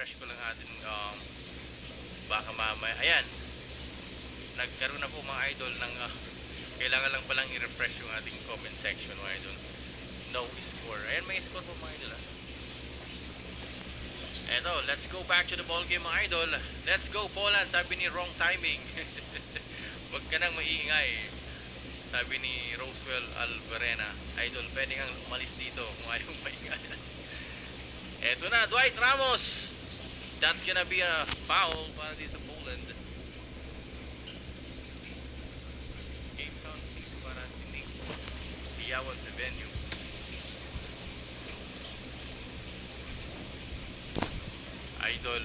i-refresh ko lang atin baka mamaya. Ayan, nagkaroon na po mga idol ng kailangan lang palang i-refresh yung ating comment section mga idol. No score. Ayan, may score po mga idol. Eto, let's go back to the ball game mga idol. Let's go Poland, sabi ni wrong timing. Huwag ka nang maingay, sabi ni Roswell Alvarena. Idol, pwede kang umalis dito kung ayaw maingay. Eto na, Dwight Ramos. That's gonna be a foul para dito sa Poland. Game sound please para hindi iyawan sa venue. Idol,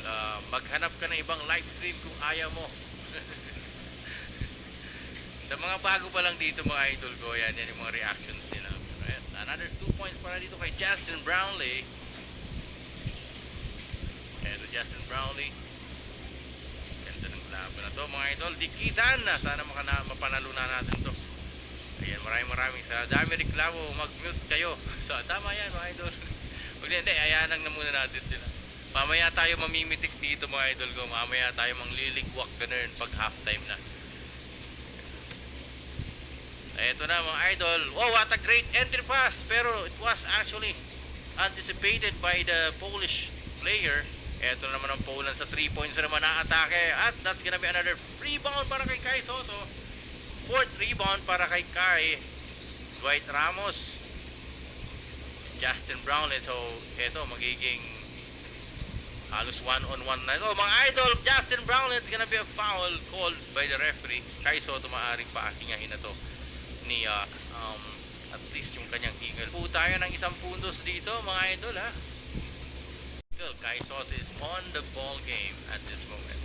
maghanap ka ng ibang live stream kung ayaw mo. Sa mga bago pa lang dito mga idol ko, yan yung mga reactions nila. Right? Another 2 points para dito kay Justin Brownlee. Eto Justin Brownlee. Ganda ng laban na to mga idol. Dikitan na. Sana mapanalo na natin to. Ayan, maraming sa dami reklamo. Mag-mute kayo. So tama yan mga idol. Huwag hindi, ayanan na muna natin sila. Mamaya tayo mamimitik dito mga idol ko. Mamaya tayo mangliligwak ganun pag halftime na. Eto na mga idol. Wow, what a great entry pass. Pero it was actually anticipated by the Polish player. Eto naman ang Poland sa 3 points na naman na atake. At that's gonna be another rebound para kay Kai Sotto. Fourth rebound para kay Kai. Dwight Ramos. Justin Brownlee. So eto magiging halos 1-on-1 na ito. Mga idol, Justin Brownlee, it's gonna be a foul called by the referee. Kai Sotto maaring paakingahin na to ni at least yung kanyang eagle. Po tayo ng isang puntos dito mga idol ha. Kai Sotto is on the ball game at this moment.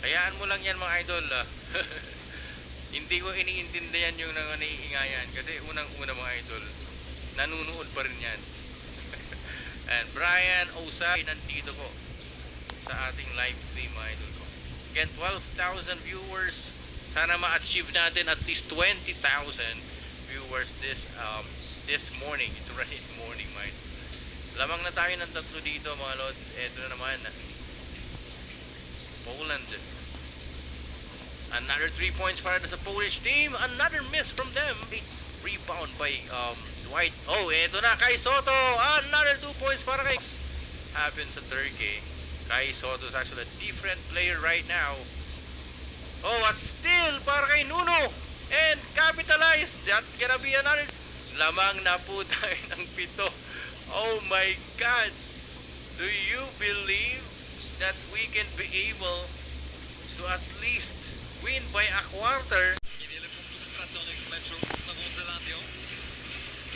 Hayaan mo lang yan mga idol. Hindi ko iniintindihan yung naiingayan kasi unang-una mga idol, nanunood pa rin yan. And Brian Osay nandito ko sa ating live stream mga idol ko. Again, 12,000 viewers. Sana ma-achieve natin at least 20,000 viewers this morning. It's already morning mga idol. Lamang na tayo ng tatlo dito mga lods. Eto na naman, Poland. Another 3 points para sa Polish team. Another miss from them. Rebound by Dwight. Oh, eto na, Kai Sotto. Another 2 points para kay happens sa Turkey. Kai Sotto is actually a different player right now. Oh, at still para kay Nuno. And capitalize. That's gonna be another. Lamang na po tayo ng 7. Oh my God. Do you believe that we can be able to at least win by a quarter? Niewiele punktów straconych w meczu z Nową Zelandią.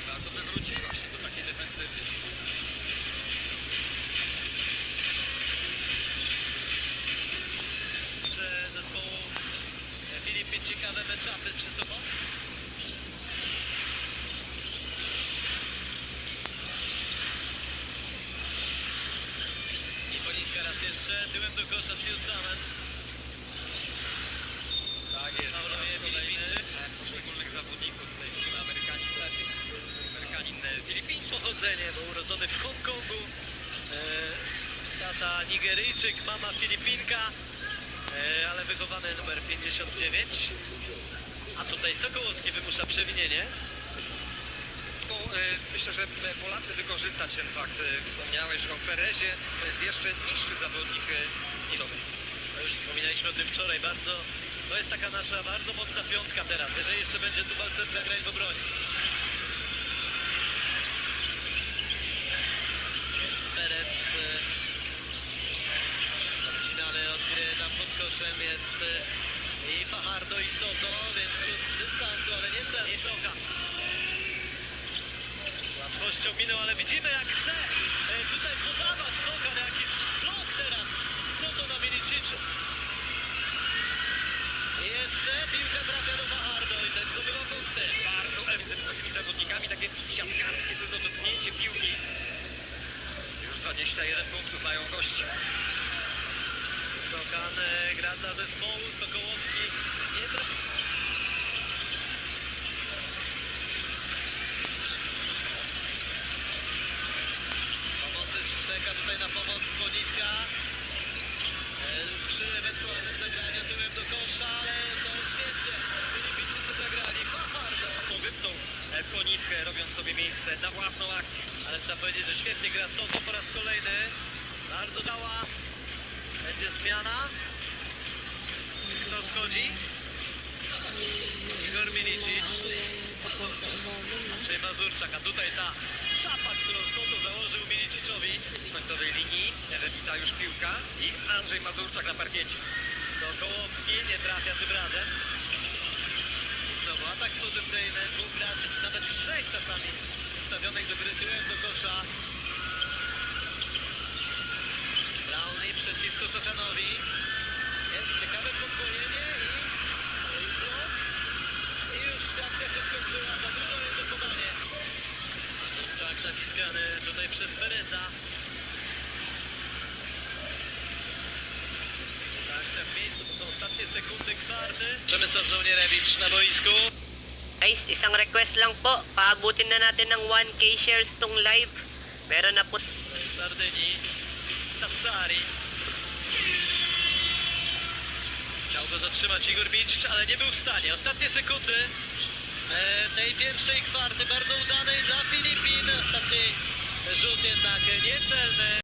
Warto by wrócić właśnie do takiej defensywy. Że zespołu Filipin ciekawe meczapy przy sobą. Nipolitka raz jeszcze tyłem do kosza z Wilsonem. Tak jest, Filipińczyk. poszczególnych zawodników tutaj Amerykanin Filipin pochodzenie, bo urodzony w Hongkongu. Tata Nigeryjczyk, mama Filipinka, ale wychowany numer 59. A tutaj Sokołowski wymusza przewinienie. Myślę, że Polacy wykorzystać ten fakt. Wspomniałeś o Perezie, to jest jeszcze niższy zawodnik niż on. Już wspominaliśmy o tym wczoraj, to jest taka nasza bardzo mocna piątka teraz, jeżeli jeszcze będzie tu walcer zagrań w obronie. Jest Perez, odcinany od gry tam pod koszem, jest i Fajardo i Soto, więc lud z dystansu, ale nie cel. I Soka. Łatwością minął, ale widzimy jak chce tutaj podawać Soka na jakiś blok teraz. Soto na Miliciczu. I jeszcze piłka trafia do Fajardo i ten zdobywa punkty. Bardzo między wysokimi zawodnikami, takie siatkarskie tylko dotknięcie piłki. Już 21 punktów mają goście. Sokan gra dla zespołu, Sokołowski nie trafi. Pomocy Szczeka tutaj tutaj na pomoc Konitka. Przy ewentualnym zagraniu tyłem do kosza, ale to świetnie. Filipińczycy zagrali. Fajardo. Wypnął Konitkę, robiąc sobie miejsce na własną akcję. Ale trzeba powiedzieć, że świetnie gra Soto po raz kolejny. Bardzo dała. Będzie zmiana. Kto schodzi? Igor Milicic. Czyli Mazurczak, a tutaj ta szapa, którą Soto założył Miliciczowi. W końcowej linii wybita już piłka i Andrzej Mazurczak na parkiecie. Sokołowski nie trafia tym razem. I znowu atak pozycyjny, dwóch graczy, czy nawet trzech czasami ustawionych do gry tyłem do kosza. Brownlee przeciwko Soczanowi. Jest ciekawe pozwolenie i blok. I już akcja się skończyła, za dużo do podanie. Mazurczak naciskany tutaj przez Pereza. Ta akcja w miejscu, to są ostatnie sekundy kwarty. Przemysław Żołnierewicz na boisku. Guys, isang request lang po. Paabutin na natin ng 1K shares tong live. Meron na po. Sardynii, Sassari. Chciał go zatrzymać Igor Milicic, ale nie był w stanie. Ostatnie sekundy tej pierwszej kwarty, bardzo udanej dla Filipin. Ostatni rzut jednak niecelny.